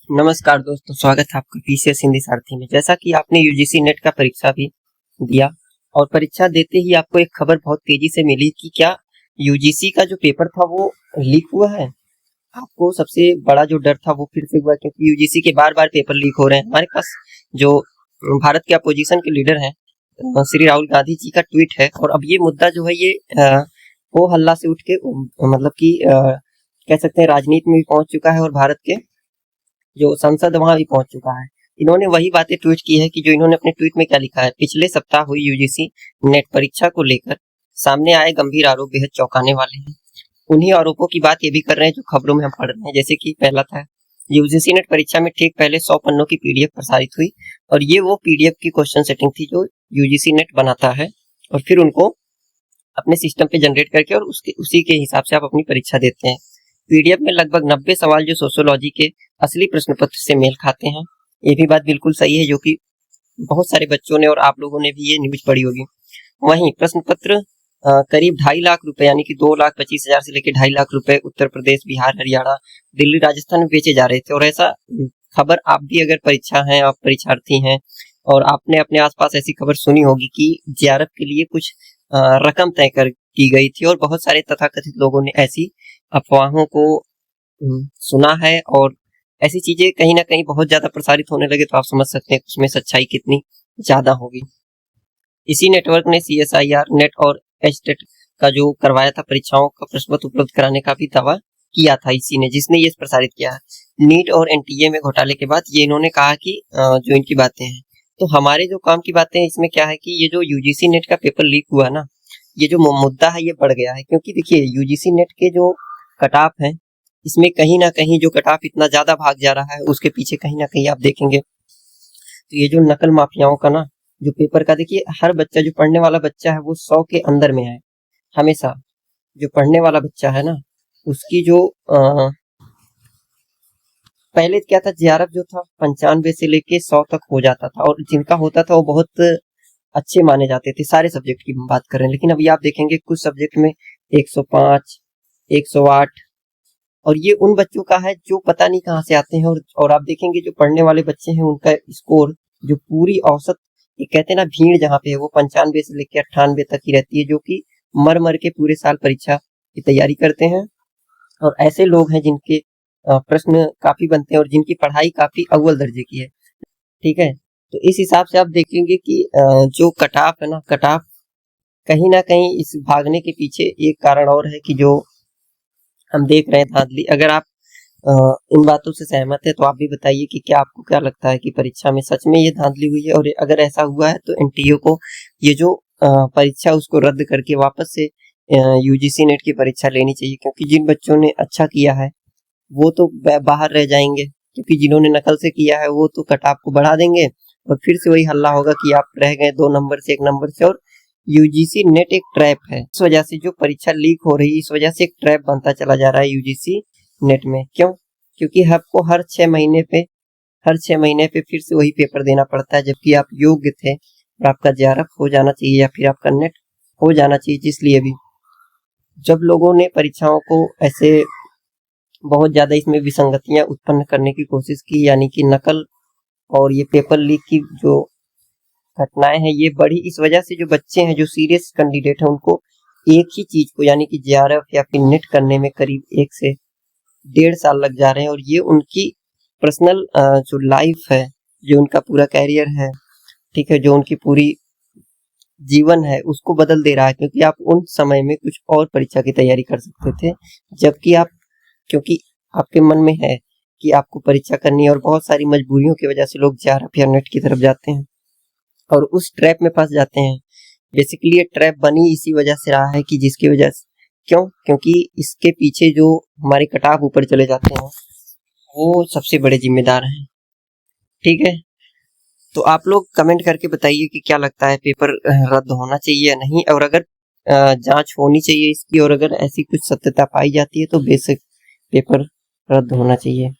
नमस्कार दोस्तों, स्वागत है आपका पीसीएस हिंदी सारथी में। जैसा कि आपने यूजीसी नेट का परीक्षा भी दिया और परीक्षा देते ही आपको एक खबर बहुत तेजी से मिली कि क्या यूजीसी का जो पेपर था वो लीक हुआ है। आपको सबसे बड़ा जो डर था वो फिर से हुआ, क्योंकि यूजीसी के बार बार पेपर लीक हो रहे हैं। हमारे पास जो भारत के अपोजिशन के लीडर हैं श्री राहुल गांधी जी का ट्वीट है, और अब ये मुद्दा जो है ये हो हल्ला से उठ के मतलब कि कह सकते हैं राजनीति में भी पहुंच चुका है और भारत के जो संसद वहां भी पहुंच चुका है। इन्होंने वही बातें ट्वीट की है कि जो इन्होंने अपने ट्वीट में क्या लिखा है। पिछले सप्ताह हुई यूजीसी नेट परीक्षा को लेकर सामने आए गंभीर आरोप बेहद चौंकाने वाले हैं। उन्हीं आरोपों की बात ये भी कर रहे हैं जो खबरों में हम पढ़ रहे हैं। जैसे कि पहला था, यूजीसी नेट परीक्षा में ठीक पहले 100 पन्नों की पीडीएफ प्रसारित हुई, और ये वो पीडीएफ की क्वेश्चन सेटिंग थी जो यूजीसी नेट बनाता है, और फिर उनको अपने सिस्टम पे जनरेट करके और उसी के हिसाब से आप अपनी परीक्षा देते हैं। पीडीएफ में लगभग 90 सवाल जो सोशियोलॉजी के असली प्रश्न पत्र से मेल खाते हैं। ये भी बात बिल्कुल सही है, जो कि बहुत सारे बच्चों ने और आप लोगों ने भी ये न्यूज पढ़ी होगी। वहीं प्रश्न पत्र करीब 2.5 लाख रुपए यानी कि 2,25,000 से लेकर 2.5 लाख रुपए उत्तर प्रदेश, बिहार, हरियाणा, दिल्ली, राजस्थान में बेचे जा रहे थे। और ऐसा खबर आप भी अगर परीक्षा हैं, आप परीक्षार्थी हैं और आपने अपने आसपास ऐसी खबर सुनी होगी कि जेआरएफ के लिए कुछ रकम तय कर की गई थी, और बहुत सारे तथाकथित लोगों ने ऐसी अफवाहों को सुना है, और ऐसी चीजें कहीं ना कहीं बहुत ज्यादा प्रसारित होने लगे तो आप समझ सकते हैं उसमें सच्चाई कितनी ज्यादा होगी। इसी नेटवर्क ने सीएसआईआर नेट और एचटेट का जो करवाया था परीक्षाओं का प्रश्न पत्र उपलब्ध कराने का भी दावा किया था। इसी ने जिसने ये प्रसारित किया है। नीट और एनटीए में घोटाले के बाद ये इन्होंने कहा कि जो इनकी बातें हैं, तो हमारे जो काम की बातें हैं इसमें क्या है कि ये जो यूजीसी नेट का पेपर लीक हुआ ना, ये जो मुद्दा है ये बढ़ गया है। क्योंकि देखिए यूजीसी नेट के जो कट ऑफ है, इसमें कहीं ना कहीं जो कट ऑफ इतना ज्यादा भाग जा रहा है उसके पीछे कहीं ना कहीं आप देखेंगे तो ये जो नकल माफियाओं का ना जो पेपर का, देखिए हर बच्चा जो पढ़ने वाला बच्चा है वो 100 के अंदर में है। हमेशा जो पढ़ने वाला बच्चा है ना उसकी जो पहले क्या था, जेआरएफ जो था 95 से लेके 100 तक हो जाता था, और जिनका होता था वो बहुत अच्छे माने जाते थे। सारे सब्जेक्ट की बात कर रहे हैं, लेकिन अभी आप देखेंगे कुछ सब्जेक्ट में 105, 108, और ये उन बच्चों का है जो पता नहीं कहाँ से आते हैं। और आप देखेंगे जो पढ़ने वाले बच्चे हैं उनका स्कोर जो पूरी औसत, ये कहते हैं ना भीड़ जहाँ पे है वो 95 से लेकर 98 तक ही रहती है, जो कि मर मर के पूरे साल परीक्षा की तैयारी करते हैं। और ऐसे लोग हैं जिनके प्रश्न काफी बनते हैं और जिनकी पढ़ाई काफी अव्वल दर्जे की है। ठीक है, तो इस हिसाब से आप देखेंगे कि जो कट ऑफ है ना, कट ऑफ कहीं ना कहीं इस भागने के पीछे एक कारण और है कि जो हम देख रहे हैं धांधली। अगर आप इन बातों से सहमत है तो आप भी बताइए कि क्या आपको क्या लगता है कि परीक्षा में सच में ये धांधली हुई है, और अगर ऐसा हुआ है तो एनटीए को ये जो परीक्षा उसको रद्द करके वापस से यूजीसी नेट की परीक्षा लेनी चाहिए। क्योंकि जिन बच्चों ने अच्छा किया है वो तो बाहर रह जाएंगे, क्योंकि जिन्होंने नकल से किया है वो तो कट ऑफ को बढ़ा देंगे और फिर से वही हल्ला होगा कि आप रह गए 2 नंबर से 1 नंबर से। और यूजीसी नेट एक ट्रैप है, इस वजह से जो परीक्षा लीक हो रही है इस वजह से एक ट्रैप बनता चला जा रहा है यूजीसी नेट में। क्यों? क्योंकि आपको हर 6 महीने पे फिर से वही पेपर देना पड़ता है, जबकि आप योग्य थे और आपका जेआरएफ हो जाना चाहिए या फिर आपका नेट हो जाना चाहिए। इसलिए भी जब लोगों ने परीक्षाओं को ऐसे बहुत ज्यादा इसमें विसंगतियां उत्पन्न करने की कोशिश की, यानी कि नकल और ये पेपर लीक की जो घटनाएं हैं ये बढ़ी, इस वजह से जो बच्चे हैं जो सीरियस कैंडिडेट हैं उनको एक ही चीज को यानी कि जेआरएफ या फिर नेट करने में करीब 1 से 1.5 साल लग जा रहे हैं। और ये उनकी पर्सनल जो लाइफ है, जो उनका पूरा कैरियर है, ठीक है, जो उनकी पूरी जीवन है उसको बदल दे रहा है। क्योंकि आप उन समय में कुछ और परीक्षा की तैयारी कर सकते थे, जबकि आप, क्योंकि आपके मन में है कि आपको परीक्षा करनी है और बहुत सारी मजबूरियों की वजह से लोग जेआरएफ या नेट की तरफ जाते हैं और उस ट्रैप में फंस जाते हैं। बेसिकली ये ट्रैप बनी इसी वजह से रहा है कि जिसकी वजह से, क्यों? क्योंकि इसके पीछे जो हमारे कट ऑफ ऊपर चले जाते हैं वो सबसे बड़े जिम्मेदार हैं। ठीक है, तो आप लोग कमेंट करके बताइए कि क्या लगता है, पेपर रद्द होना चाहिए या नहीं, और अगर जांच होनी चाहिए इसकी, और अगर ऐसी कुछ सत्यता पाई जाती है तो बेशक पेपर रद्द होना चाहिए।